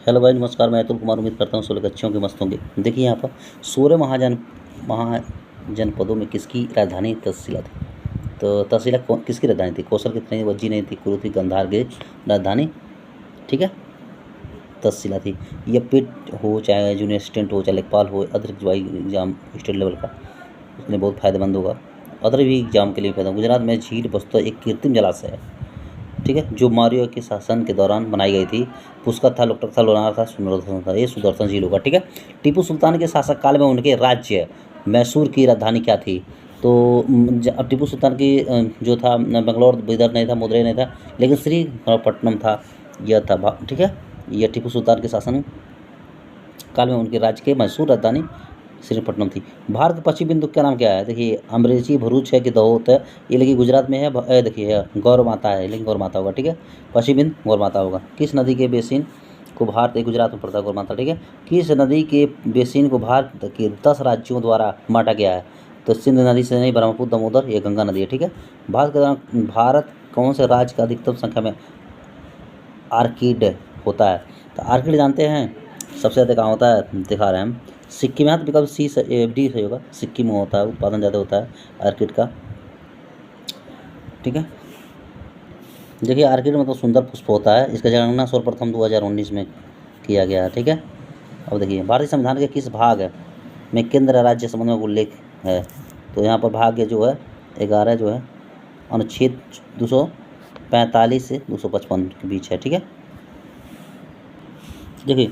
Hello भाई, नमस्कार। मैं अतुल कुमार, उम्मीद करता हूँ सब लोग अच्छे होंगे, मस्त होंगे। देखिए यहाँ पर 16 महाजनपदों में किसकी राजधानी तक्षशिला थी? तो तक्षशिला किसकी राजधानी थी? कौशल की नहीं, वज्जी नहीं थी, कुरु थी, गांधार की राजधानी, ठीक है, तक्षशिला थी। ये पिट हो, चाहे जूनियर असिस्टेंट हो, चाहे लेखपाल हो, अदर जो एग्जाम स्टेट लेवल का, उसमें बहुत फायदेमंद होगा। अदर भी एग्जाम के लिए फायदा। गुजरात में झील वस्तुतः एक कृत्रिम जलाशय है, ठीक है, जो मौर्य के शासन के दौरान बनाई गई थी। पुष्कर था, लोकटक था, लोनार था, सुदर्शन था। ये सुदर्शन झील होगा, ठीक है। टीपू सुल्तान के शासक काल में उनके राज्य मैसूर की राजधानी क्या थी? तो टीपू सुल्तान की जो था बेंगलोर बिदर नहीं था, मदुरई नहीं था, लेकिन श्रीरंगपट्टनम था, यह था, ठीक है। यह टीपू सुल्तान के शासन काल में उनके राज्य के मैसूर राजधानी श्रीरंगपट्टनम थी। भारत का पश्चिमी बिंदु का नाम क्या है? देखिए, अमरेची, भरूच है कि दाहोद है? ये लेकिन गुजरात में है। देखिए, गौर माता है, लेकिन गौर माता होगा, ठीक है। पश्चिमी बिंदु गौर माता होगा। किस नदी के बेसिन को भारत, गुजरात में पड़ता है गौर माता, ठीक है। किस नदी के बेसिन को भारत के 10 राज्यों द्वारा बांटा गया है? तो सिंध नदी से नहीं, ब्रह्मपुत्र, दामोदर, ये गंगा नदी है, ठीक है। भारत कौन से राज्य का अधिकतम संख्या में आर्किड होता है? तो आर्किड जानते हैं सबसे ज़्यादा कहाँ होता है? दिखा रहे हैं हम, सिक्किम में। तो विकल्प सी डी सही होगा, सिक्किम में होता है, उत्पादन ज़्यादा होता है आर्किड का, ठीक है। देखिए, आर्किड मतलब सुंदर पुष्प होता है। इसका जनगणना सर्वप्रथम 2019 में किया गया है, ठीक है। अब देखिए, भारतीय संविधान के किस भाग में केंद्र राज्य संबंधों का उल्लेख है? तो यहाँ पर भाग जो है 11 जो है अनुच्छेद 245 से 255 के बीच है, ठीक है। देखिए,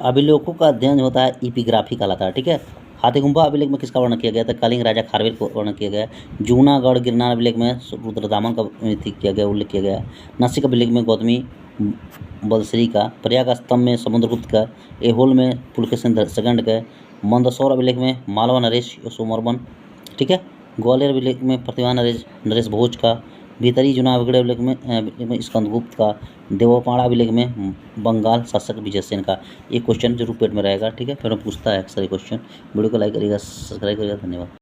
अभिलेखों का अध्ययन होता है, इपिग्राफी कहलाता है, ठीक है। हाथीगुम्फा अभिलेख में किसका वर्णन किया गया था? कलिंग राजा खारवेल को वर्णन किया गया है। जूनागढ़ गिरनार अभिलेख में रुद्रदामन का किया गया, उल्लेख किया गया है। नासिक अभिलेख में गौतमी बलश्री का। प्रयाग स्तंभ में समुद्रगुप्त का। एहोल में पुलकेशन सेकंड का। मंदसौर अभिलेख में मालवा नरेश सोमरबन, ठीक है। ग्वालियर अभिलेख में प्रतिभा नरेश भोज का। भीतरी जुनागढ़ अभिलेख में स्कंदगुप्त का। देवपाड़ा अभिलेख में बंगाल शासक विजयसेन का। ये क्वेश्चन जरूर पेट में रहेगा, ठीक है। फिर पूछता है अक्सर ये क्वेश्चन। वीडियो को लाइक करिएगा, सब्सक्राइब करिएगा। धन्यवाद।